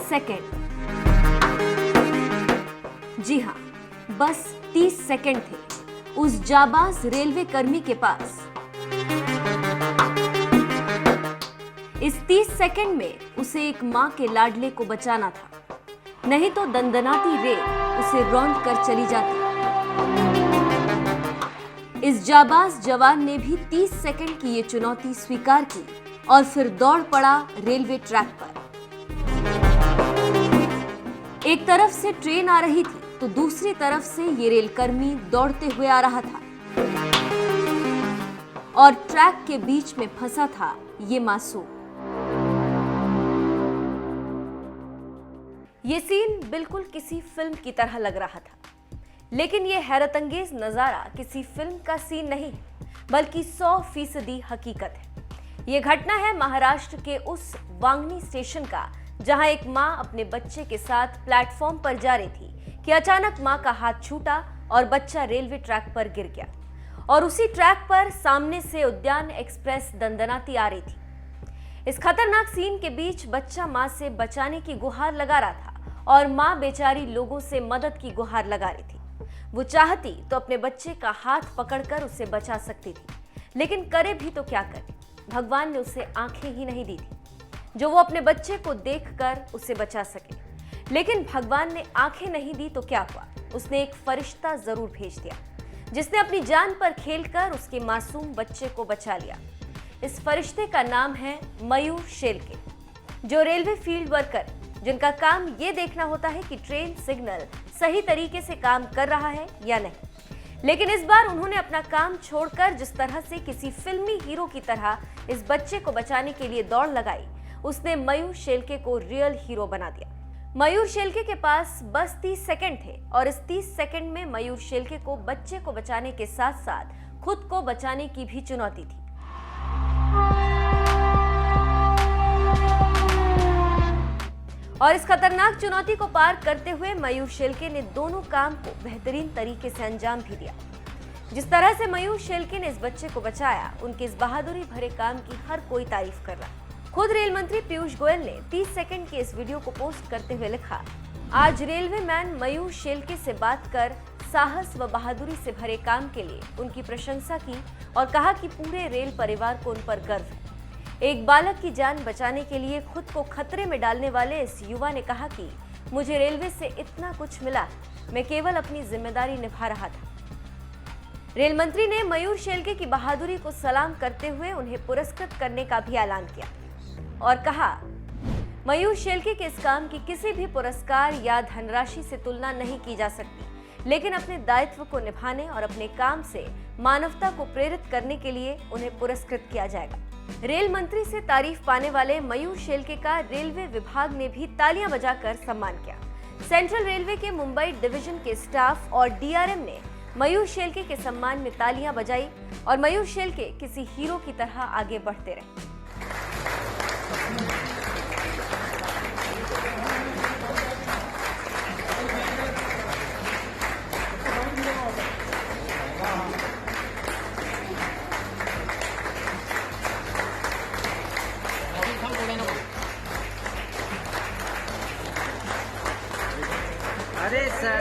Second. जी हां, बस 30 second थे उस जाबाज रेलवे कर्मी के पास। इस 30 सेकंड में उसे एक मां के लाडले को बचाना था, नहीं तो दंदनाती रेल उसे रौंद कर चली जाती। इस जाबाज जवान ने भी 30 सेकंड की ये चुनौती स्वीकार की और फिर दौड़ पड़ा रेलवे ट्रैक पर। एक तरफ से ट्रेन आ रही थी तो दूसरी तरफ से ये रेलकर्मी दौड़ते हुए आ रहा था और ट्रैक के बीच में फंसा था ये मासूम। ये सीन बिल्कुल किसी फिल्म की तरह लग रहा था, लेकिन ये हैरतअंगेज नजारा किसी फिल्म का सीन नहीं है, बल्कि 100% हकीकत है। ये घटना है महाराष्ट्र के उस वांगनी स्टेशन का, जहां एक मां अपने बच्चे के साथ प्लेटफॉर्म पर जा रही थी कि अचानक मां का हाथ छूटा और बच्चा रेलवे ट्रैक पर गिर गया। और उसी ट्रैक पर सामने से उद्यान एक्सप्रेस दंदनाती आ रही थी। इस खतरनाक सीन के बीच बच्चा मां से बचाने की गुहार लगा रहा था और मां बेचारी लोगों से मदद की गुहार लगा रही थी। वो चाहती तो अपने बच्चे का हाथ पकड़कर उसे बचा सकती थी, लेकिन करे भी तो क्या करे, भगवान ने उसे आंखें ही नहीं दी थी जो वो अपने बच्चे को देखकर उसे बचा सके। लेकिन भगवान ने आंखें नहीं दी तो क्या हुआ, उसने एक फरिश्ता जरूर भेज दिया, जिसने अपनी जान पर खेलकर उसके मासूम बच्चे को बचा लिया। इस फरिश्ते का नाम है मयूर शेलके, जो रेलवे फील्ड वर्कर, जिनका काम ये देखना होता है कि ट्रेन सिग्नल सही तरीके से काम कर रहा है या नहीं। लेकिन इस बार उन्होंने अपना काम छोड़कर जिस तरह से किसी फिल्मी हीरो की तरह इस बच्चे को बचाने के लिए दौड़ लगाई, उसने मयूर शेलके को रियल हीरो बना दिया। मयूर शेलके के पास बस 30 सेकंड थे और इस 30 सेकंड में मयूर शेलके को बच्चे को बचाने के साथ साथ खुद को बचाने की भी चुनौती थी। और इस खतरनाक चुनौती को पार करते हुए मयूर शेलके ने दोनों काम को बेहतरीन तरीके से अंजाम भी दिया। जिस तरह से मयूर शेलके ने इस बच्चे को बचाया, उनके इस बहादुरी भरे काम की हर कोई तारीफ कर रहा। खुद रेल मंत्री पीयूष गोयल ने 30 सेकंड के इस वीडियो को पोस्ट करते हुए लिखा, आज रेलवे मैन मयूर शेलके से बात कर साहस व बहादुरी से भरे काम के लिए उनकी प्रशंसा की और कहा कि पूरे रेल परिवार को उन पर गर्व है। एक बालक की जान बचाने के लिए खुद को खतरे में डालने वाले इस युवा ने कहा कि मुझे रेलवे से इतना कुछ मिला, मैं केवल अपनी जिम्मेदारी निभा रहा था। रेल मंत्री ने मयूर शेलके की बहादुरी को सलाम करते हुए उन्हें पुरस्कृत करने का भी ऐलान किया और कहा, मयूर शेलके के इस काम की किसी भी पुरस्कार या धनराशि से तुलना नहीं की जा सकती, लेकिन अपने दायित्व को निभाने और अपने काम से मानवता को प्रेरित करने के लिए उन्हें पुरस्कृत किया जाएगा। रेल मंत्री से तारीफ पाने वाले मयूर शेलके का रेलवे विभाग ने भी तालियां बजाकर सम्मान किया। सेंट्रल रेलवे के मुंबई डिवीजन के स्टाफ और डीआरएम ने मयूर शेलके के सम्मान में तालियां बजाई और मयूर शेलके किसी हीरो की तरह आगे बढ़ते रहे। अरे सर,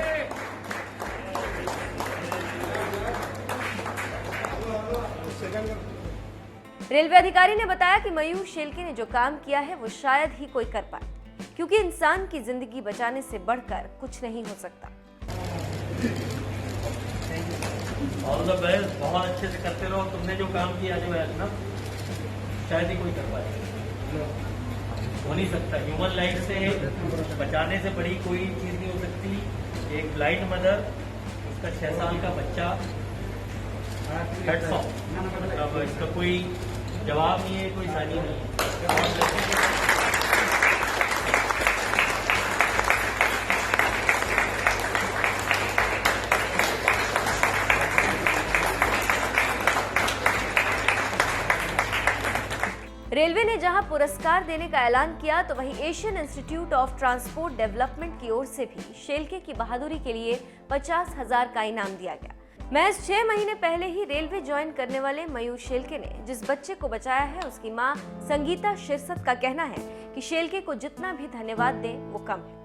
रेलवे अधिकारी ने बताया कि मयूर शेलके ने जो काम किया है वो शायद ही कोई कर पाए, क्योंकि इंसान की जिंदगी बचाने से बढ़कर कुछ नहीं हो सकता। ऑल द बेस्ट, बहुत अच्छे से करते रहो। तुमने जो काम किया जो है ना, शायद ही कोई कर पाए, हो नहीं सकता। ह्यूमन लाइफ से बचाने से बड़ी कोई चीज नहीं हो सकती। एक ब्लाइंड मदर, उसका 6 साल का बच्चा, अब इसका कोई जवाब नहीं है, कोई सानी नहीं है। रेलवे ने जहां पुरस्कार देने का ऐलान किया, तो वहीं Asian institute of transport development की ओर से भी शेलके की बहादुरी के लिए 50,000 का इनाम दिया गया। महज 6 महीने पहले ही रेलवे ज्वाइन करने वाले मयूर शेलके ने जिस बच्चे को बचाया है, उसकी मां संगीता शिरसत का कहना है कि शेलके को जितना भी धन्यवाद दें वो कम है।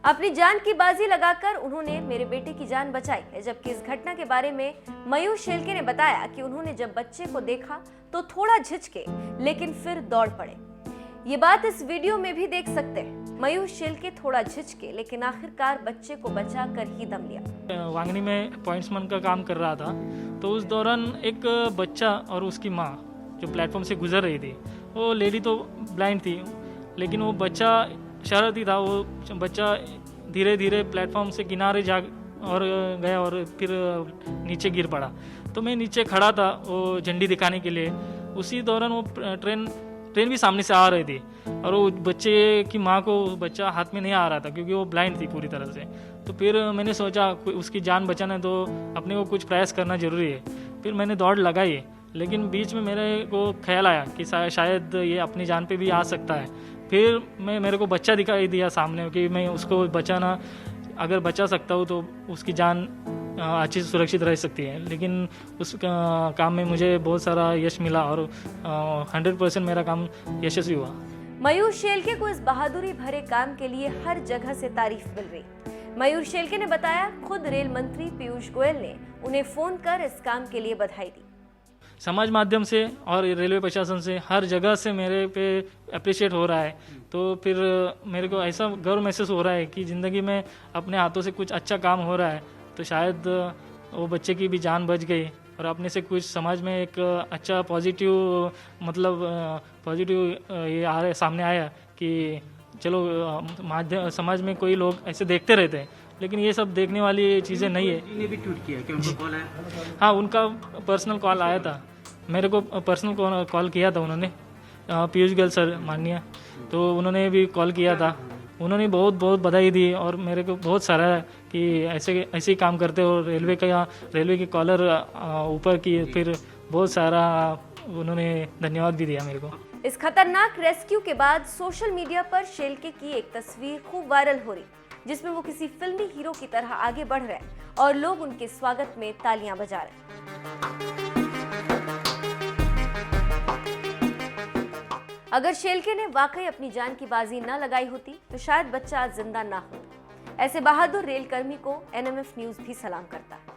अपनी जान की बाजी लगाकर उन्होंने मेरे बेटे की जान बचाई है। जबकि इस घटना के बारे में मयूर शेलके ने बताया कि उन्होंने जब बच्चे को देखा तो थोड़ा झिझके, लेकिन फिर दौड़ पड़े। ये बात इस वीडियो में भी देख सकते हैं। मयूर शेलके थोड़ा झिझके, लेकिन आखिरकार बच्चे को बचा कर ही दम लिया। वांगनी में पॉइंट्समैन का काम कर रहा था, तो उस दौरान एक बच्चा और उसकी माँ जो प्लेटफॉर्म से गुजर रही थी, वो लेडी तो ब्लाइंड थी, लेकिन वो बच्चा शरारती था। वो बच्चा धीरे धीरे प्लेटफॉर्म से किनारे जा और गया और फिर नीचे गिर पड़ा। तो मैं नीचे खड़ा था वो झंडी दिखाने के लिए। उसी दौरान वो ट्रेन भी सामने से आ रही थी और वो बच्चे की माँ को बच्चा हाथ में नहीं आ रहा था क्योंकि वो ब्लाइंड थी पूरी तरह से। तो फिर मैंने सोचा उसकी जान बचाना है तो अपने को कुछ प्रयास करना ज़रूरी है। फिर मैंने दौड़ लगाई, लेकिन बीच में मेरे को ख्याल आया कि शायद ये अपनी जान पे भी आ सकता है। फिर मेरे को बच्चा दिखाई दिया सामने कि मैं उसको बचाना, अगर बचा सकता हूँ तो उसकी जान अच्छी से सुरक्षित रह सकती है। लेकिन उस काम में मुझे बहुत सारा यश मिला और 100% मेरा काम यशस्वी हुआ। मयूर शेलके को इस बहादुरी भरे काम के लिए हर जगह से तारीफ मिल रही। मयूर शेलके ने बताया, खुद रेल मंत्री पीयूष गोयल ने उन्हें फोन कर इस काम के लिए बधाई दी। समाज माध्यम से और रेलवे प्रशासन से हर जगह से मेरे पे अप्रिशिएट हो रहा है। तो फिर मेरे को ऐसा गर्व महसूस हो रहा है कि ज़िंदगी में अपने हाथों से कुछ अच्छा काम हो रहा है। तो शायद वो बच्चे की भी जान बच गई और अपने से कुछ समाज में एक अच्छा पॉजिटिव ये सामने आया कि चलो समाज में कोई लोग ऐसे देखते रहते हैं, लेकिन ये सब देखने वाली चीज़ें नहीं है। ने भी ट्वीट किया कि उनको कॉल आया? हाँ, उनका पर्सनल कॉल आया था, मेरे को पर्सनल कॉल किया था उन्होंने, पीयूष गोयल सर माननीय, तो उन्होंने भी कॉल किया था। उन्होंने बहुत बहुत बधाई दी और मेरे को बहुत सारा है कि ऐसे ही काम करते हो। रेलवे की कॉलर ऊपर की, फिर बहुत सारा उन्होंने धन्यवाद भी दिया मेरे को। इस खतरनाक रेस्क्यू के बाद सोशल मीडिया पर शेलके की एक तस्वीर खूब वायरल हो रही, जिसमें वो किसी फिल्मी हीरो की तरह आगे बढ़ रहे हैं और लोग उनके स्वागत में तालियां बजा रहे हैं। अगर शेलके ने वाकई अपनी जान की बाजी न लगाई होती तो शायद बच्चा आज जिंदा ना होता। ऐसे बहादुर रेलकर्मी को NMF न्यूज़ भी सलाम करता है।